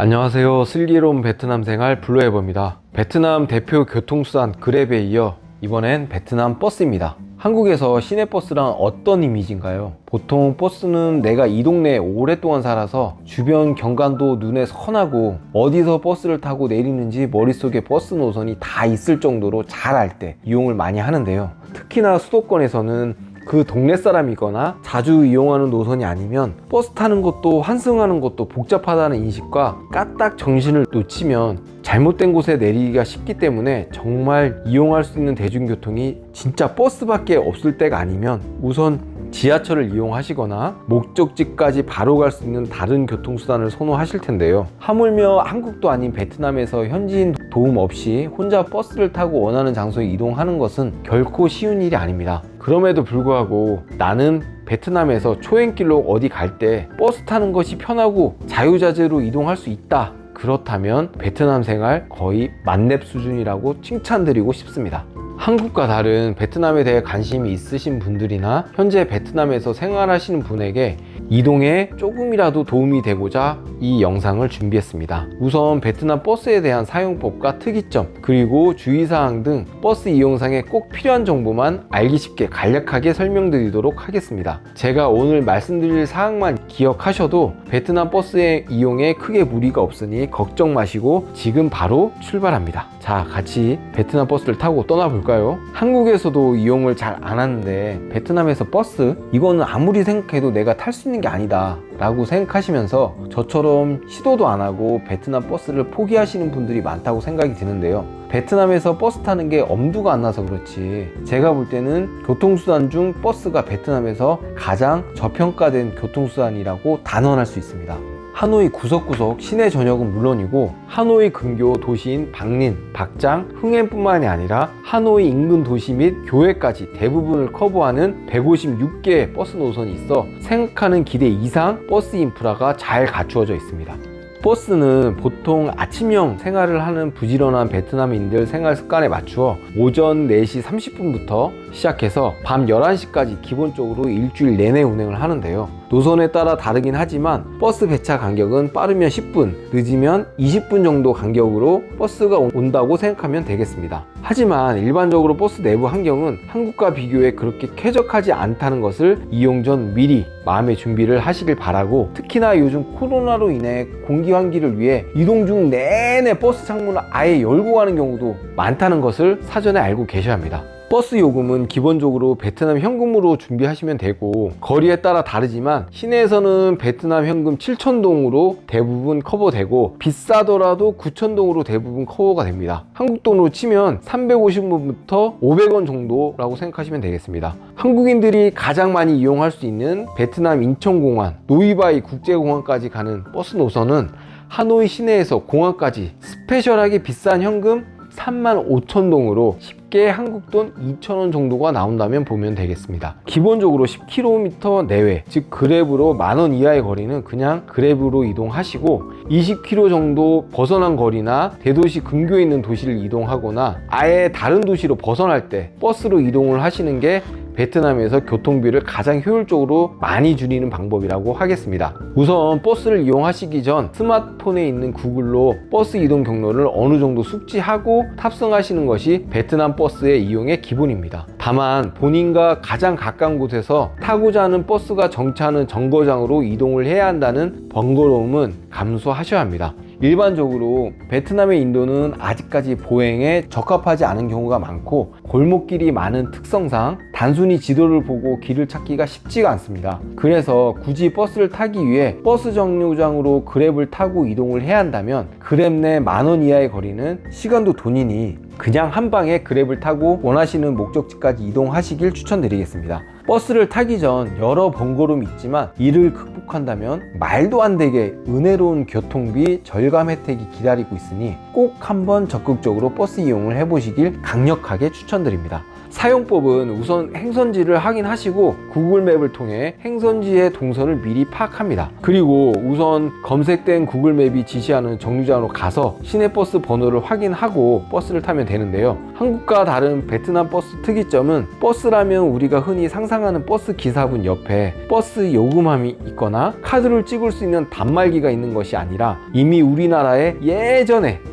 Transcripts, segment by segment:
안녕하세요. 슬기로운 베트남 생활 블루에버입니다. 베트남 대표 교통수단 그랩에 이어 이번엔 베트남 버스입니다. 한국에서 시내버스란 어떤 이미지인가요? 보통 버스는 내가 이 동네에 오랫동안 살아서 주변 경관도 눈에 선하고 어디서 버스를 타고 내리는지 머릿속에 버스 노선이 다 있을 정도로 잘 알 때 이용을 많이 하는데요. 특히나 수도권에서는 그 동네 사람이거나 자주 이용하는 노선이 아니면 버스 타는 것도 환승하는 것도 복잡하다는 인식과 까딱 정신을 놓치면 잘못된 곳에 내리기가 쉽기 때문에 정말 이용할 수 있는 대중교통이 진짜 버스밖에 없을 때가 아니면 우선 지하철을 이용하시거나 목적지까지 바로 갈 수 있는 다른 교통수단을 선호하실 텐데요. 하물며 한국도 아닌 베트남에서 현지인 도움 없이 혼자 버스를 타고 원하는 장소에 이동하는 것은 결코 쉬운 일이 아닙니다. 그럼에도 불구하고 나는 베트남에서 초행길로 어디 갈 때 버스 타는 것이 편하고 자유자재로 이동할 수 있다. 그렇다면 베트남 생활 거의 만렙 수준이라고 칭찬드리고 싶습니다. 한국과 다른 베트남에 대해 관심이 있으신 분들이나 현재 베트남에서 생활하시는 분에게 이동에 조금이라도 도움이 되고자 이 영상을 준비했습니다. 우선 베트남 버스에 대한 사용법과 특이점, 그리고 주의사항 등 버스 이용상에 꼭 필요한 정보만 알기 쉽게 간략하게 설명드리도록 하겠습니다. 제가 오늘 말씀드릴 사항만 기억하셔도 베트남 버스의 이용에 크게 무리가 없으니 걱정 마시고 지금 바로 출발합니다. 자, 같이 베트남 버스를 타고 떠나볼까요? 한국에서도 이용을 잘 안 하는데 베트남에서 버스? 이거는 아무리 생각해도 내가 탈 수 있는 게 아니다 라고 생각하시면서 저처럼 시도도 안 하고 베트남 버스를 포기하시는 분들이 많다고 생각이 드는데요. 베트남에서 버스 타는 게 엄두가 안 나서 그렇지 제가 볼 때는 교통수단 중 버스가 베트남에서 가장 저평가된 교통수단이라고 단언할 수 있습니다. 하노이 구석구석 시내 전역은 물론이고 하노이 근교 도시인 박린, 박장, 흥엔 뿐만이 아니라 하노이 인근 도시 및 교외까지 대부분을 커버하는 156개의 버스 노선이 있어 생각하는 기대 이상 버스 인프라가 잘 갖추어져 있습니다. 버스는 보통 아침형 생활을 하는 부지런한 베트남인들 생활 습관에 맞추어 오전 4시 30분부터 시작해서 밤 11시까지 기본적으로 일주일 내내 운행을 하는데요. 노선에 따라 다르긴 하지만 버스 배차 간격은 빠르면 10분, 늦으면 20분 정도 간격으로 버스가 온다고 생각하면 되겠습니다. 하지만 일반적으로 버스 내부 환경은 한국과 비교해 그렇게 쾌적하지 않다는 것을 이용 전 미리 마음의 준비를 하시길 바라고, 특히나 요즘 코로나로 인해 공기 환기를 위해 이동 중 내내 버스 창문을 아예 열고 가는 경우도 많다는 것을 사전에 알고 계셔야 합니다. 버스 요금은 기본적으로 베트남 현금으로 준비하시면 되고 거리에 따라 다르지만 시내에서는 베트남 현금 7,000동으로 대부분 커버되고 비싸더라도 9,000동으로 대부분 커버가 됩니다. 한국 돈으로 치면 350원부터 500원 정도라고 생각하시면 되겠습니다. 한국인들이 가장 많이 이용할 수 있는 베트남 인천공항, 노이바이 국제공항까지 가는 버스 노선은 하노이 시내에서 공항까지 스페셜하게 비싼 현금 35,000동으로 쉽게 한국돈 2,000원 정도가 나온다면 보면 되겠습니다. 기본적으로 10km 내외, 즉 그랩으로 10,000원 이하의 거리는 그냥 그랩으로 이동하시고 20km 정도 벗어난 거리나 대도시 근교에 있는 도시를 이동하거나 아예 다른 도시로 벗어날 때 버스로 이동을 하시는 게 베트남에서 교통비를 가장 효율적으로 많이 줄이는 방법이라고 하겠습니다. 우선 버스를 이용하시기 전 스마트폰에 있는 구글로 버스 이동 경로를 어느 정도 숙지하고 탑승하시는 것이 베트남 버스의 이용의 기본입니다. 다만 본인과 가장 가까운 곳에서 타고자 하는 버스가 정차하는 정거장으로 이동을 해야 한다는 번거로움은 감수하셔야 합니다. 일반적으로 베트남의 인도는 아직까지 보행에 적합하지 않은 경우가 많고 골목길이 많은 특성상 단순히 지도를 보고 길을 찾기가 쉽지가 않습니다. 그래서 굳이 버스를 타기 위해 버스 정류장으로 그랩을 타고 이동을 해야 한다면 그랩 내 10,000원 이하의 거리는 시간도 돈이니 그냥 한 방에 그랩을 타고 원하시는 목적지까지 이동하시길 추천드리겠습니다. 버스를 타기 전 여러 번거로움이 있지만 이를 극복한다면 말도 안 되게 은혜로운 교통비 절감 혜택이 기다리고 있으니 꼭 한번 적극적으로 버스 이용을 해보시길 강력하게 추천드립니다. 사용법은 우선 행선지를 확인하시고 구글맵을 통해 행선지의 동선을 미리 파악합니다. 그리고 우선 검색된 구글맵이 지시하는 정류장으로 가서 시내버스 번호를 확인하고 버스를 타면 되는데요. 한국과 다른 베트남 버스 특이점은 버스라면 우리가 흔히 상상하는 버스 기사분 옆에 버스 요금함이 있거나 카드를 찍을 수 있는 단말기가 있는 것이 아니라 이미 우리나라에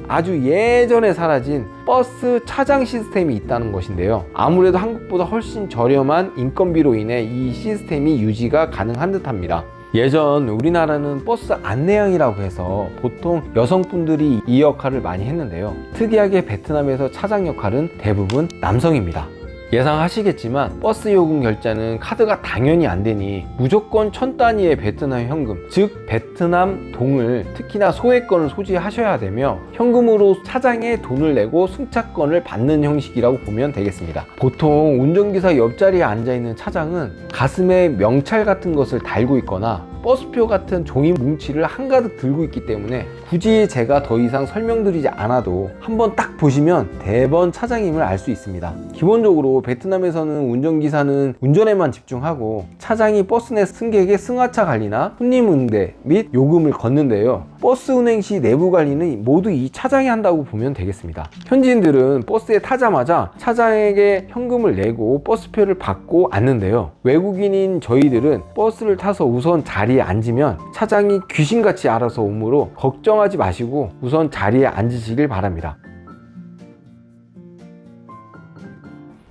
아주 예전에 사라진 버스 차장 시스템이 있다는 것인데요. 아무래도 한국보다 훨씬 저렴한 인건비로 인해 이 시스템이 유지가 가능한 듯합니다. 예전 우리나라는 버스 안내양이라고 해서 보통 여성분들이 이 역할을 많이 했는데요. 특이하게 베트남에서 차장 역할은 대부분 남성입니다. 예상하시겠지만 버스 요금 결제는 카드가 당연히 안 되니 무조건 1000단위의 베트남 현금, 즉 베트남 동을 특히나 소액건을 소지하셔야 되며 현금으로 차장에 돈을 내고 승차권을 받는 형식이라고 보면 되겠습니다. 보통 운전기사 옆자리에 앉아있는 차장은 가슴에 명찰 같은 것을 달고 있거나 버스표 같은 종이 뭉치를 한가득 들고 있기 때문에 굳이 제가 더 이상 설명드리지 않아도 한번 딱 보시면 대번 차장임을 알 수 있습니다. 기본적으로 베트남에서는 운전기사는 운전에만 집중하고 차장이 버스 내 승객의 승하차 관리나 손님 응대 및 요금을 걷는데요. 버스 운행 시 내부 관리는 모두 이 차장이 한다고 보면 되겠습니다. 현지인들은 버스에 타자마자 차장에게 현금을 내고 버스표를 받고 앉는데요. 외국인인 저희들은 버스를 타서 우선 자리에 앉으면 차장이 귀신같이 알아서 오므로 걱정하지 마시고 우선 자리에 앉으시길 바랍니다.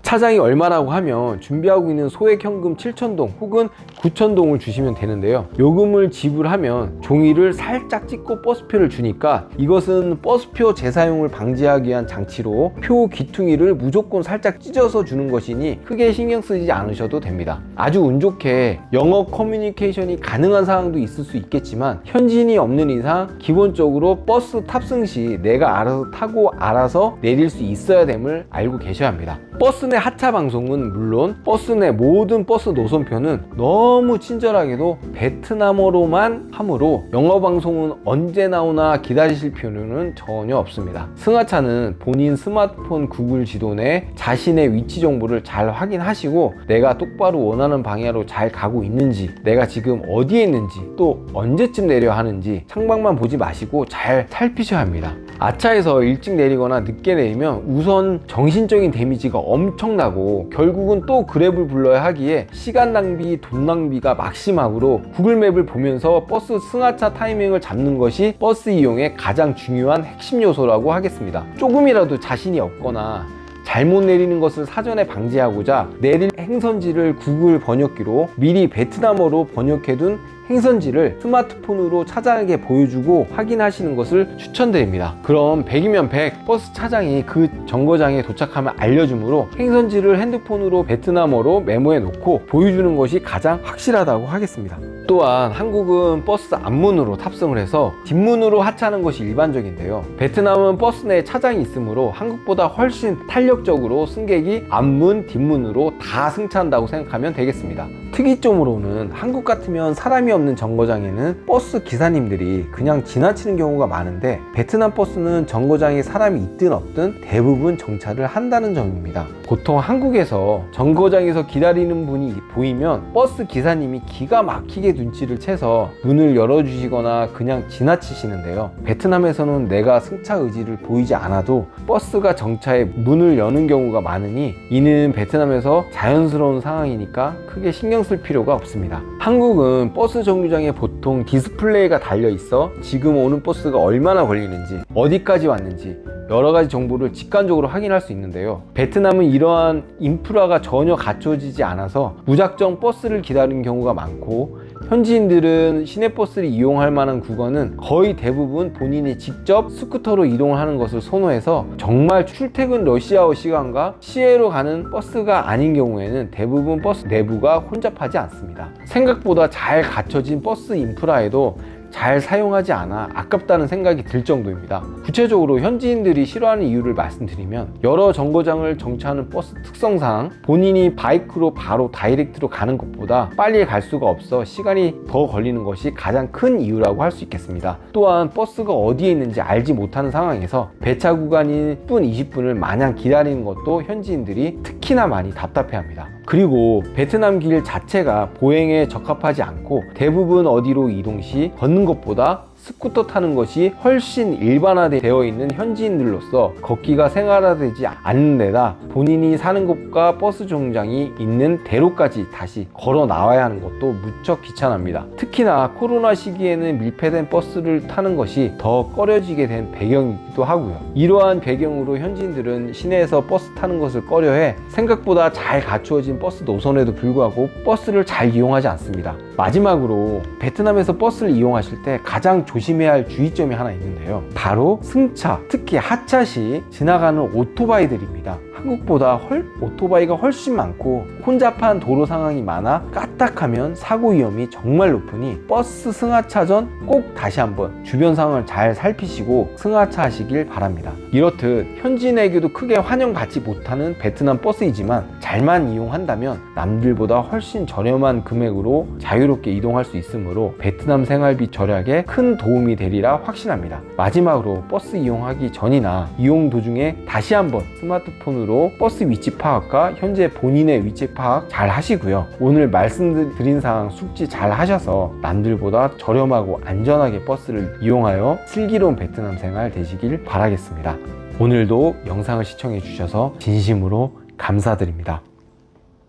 차장이 얼마라고 하면 준비하고 있는 소액 현금 7,000동 혹은 9,000동을 주시면 되는데요. 요금을 지불하면 종이를 살짝 찍고 버스표를 주니까 이것은 버스표 재사용을 방지하기 위한 장치로 표 귀퉁이를 무조건 살짝 찢어서 주는 것이니 크게 신경 쓰지 않으셔도 됩니다. 아주 운 좋게 영어 커뮤니케이션이 가능한 상황도 있을 수 있겠지만 현지인이 없는 이상 기본적으로 버스 탑승 시 내가 알아서 타고 알아서 내릴 수 있어야 됨을 알고 계셔야 합니다. 버스 내 하차 방송은 물론 버스 내 모든 버스 노선표는 너무 친절하게도 베트남어로만 하므로 영어 방송은 언제 나오나 기다리실 필요는 전혀 없습니다. 승하차는 본인 스마트폰 구글 지도 내 자신의 위치 정보를 잘 확인하시고 내가 똑바로 원하는 방향으로 잘 가고 있는지, 내가 지금 어디에 있는지, 또 언제쯤 내려야 하는지 창밖만 보지 마시고 잘 살피셔야 합니다. 아차에서 일찍 내리거나 늦게 내리면 우선 정신적인 데미지가 엄청나고 결국은 또 그랩을 불러야 하기에 시간 낭비, 돈 낭비가 막심하므로 구글맵을 보면서 버스 승하차 타이밍을 잡는 것이 버스 이용의 가장 중요한 핵심 요소라고 하겠습니다. 조금이라도 자신이 없거나 잘못 내리는 것을 사전에 방지하고자 내릴 행선지를 구글 번역기로 미리 베트남어로 번역해둔 행선지를 스마트폰으로 차장에게 보여주고 확인하시는 것을 추천드립니다. 그럼 100이면 100 버스 차장이 그 정거장에 도착하면 알려주므로 행선지를 핸드폰으로 베트남어로 메모해 놓고 보여주는 것이 가장 확실하다고 하겠습니다. 또한 한국은 버스 앞문으로 탑승을 해서 뒷문으로 하차하는 것이 일반적인데요. 베트남은 버스 내에 차장이 있으므로 한국보다 훨씬 탄력적으로 승객이 앞문, 뒷문으로 다 승차한다고 생각하면 되겠습니다. 특이점으로는 한국 같으면 사람이 없는 정거장에는 버스 기사님들이 그냥 지나치는 경우가 많은데 베트남 버스는 정거장에 사람이 있든 없든 대부분 정차를 한다는 점입니다. 보통 한국에서 정거장에서 기다리는 분이 보이면 버스 기사님이 기가 막히게 눈치를 채서 문을 열어주시거나 그냥 지나치시는데요. 베트남에서는 내가 승차 의지를 보이지 않아도 버스가 정차에 문을 여는 경우가 많으니 이는 베트남에서 자연스러운 상황이니까 크게 신경 쓸 필요가 없습니다. 한국은 버스 정류장에 보통 디스플레이가 달려 있어 지금 오는 버스가 얼마나 걸리는지, 어디까지 왔는지 여러가지 정보를 직관적으로 확인할 수 있는데요. 베트남은 이러한 인프라가 전혀 갖춰지지 않아서 무작정 버스를 기다리는 경우가 많고 현지인들은 시내버스를 이용할 만한 구간은 거의 대부분 본인이 직접 스쿠터로 이동하는 것을 선호해서 정말 출퇴근 러시아워 시간과 시외로 가는 버스가 아닌 경우에는 대부분 버스 내부가 혼잡하지 않습니다. 생각보다 잘 갖춰진 버스 인프라에도 잘 사용하지 않아 아깝다는 생각이 들 정도입니다. 구체적으로 현지인들이 싫어하는 이유를 말씀드리면, 여러 정거장을 정차하는 버스 특성상 본인이 바이크로 바로 다이렉트로 가는 것보다 빨리 갈 수가 없어 시간이 더 걸리는 것이 가장 큰 이유라고 할 수 있겠습니다. 또한 버스가 어디에 있는지 알지 못하는 상황에서 배차 구간인 10분, 20분을 마냥 기다리는 것도 현지인들이 특히나 많이 답답해합니다. 그리고 베트남 길 자체가 보행에 적합하지 않고 대부분 어디로 이동 시 걷는 것보다 스쿠터 타는 것이 훨씬 일반화되어 있는 현지인들로서 걷기가 생활화되지 않는 데다 본인이 사는 곳과 버스 정류장이 있는 대로까지 다시 걸어 나와야 하는 것도 무척 귀찮습니다. 특히나 코로나 시기에는 밀폐된 버스를 타는 것이 더 꺼려지게 된 배경이기도 하고요. 이러한 배경으로 현지인들은 시내에서 버스 타는 것을 꺼려해 생각보다 잘 갖추어진 버스 노선에도 불구하고 버스를 잘 이용하지 않습니다. 마지막으로 베트남에서 버스를 이용하실 때 가장 조심해야 할 주의점이 하나 있는데요. 바로 승차, 특히 하차 시 지나가는 오토바이들입니다. 한국보다 오토바이가 훨씬 많고 혼잡한 도로 상황이 많아 까딱하면 사고 위험이 정말 높으니 버스 승하차 전 꼭 다시 한번 주변 상황을 잘 살피시고 승하차 하시길 바랍니다. 이렇듯 현지인에게도 크게 환영받지 못하는 베트남 버스이지만 잘만 이용한다면 남들보다 훨씬 저렴한 금액으로 자유롭게 이동할 수 있으므로 베트남 생활비 절약에 큰 도움이 되리라 확신합니다. 마지막으로 버스 이용하기 전이나 이용 도중에 다시 한번 스마트폰으로 버스 위치 파악과 현재 본인의 위치 파악 잘 하시고요. 오늘 말씀드린 사항 숙지 잘 하셔서 남들보다 저렴하고 안전하게 버스를 이용하여 슬기로운 베트남 생활 되시길 바라겠습니다. 오늘도 영상을 시청해 주셔서 진심으로 감사드립니다.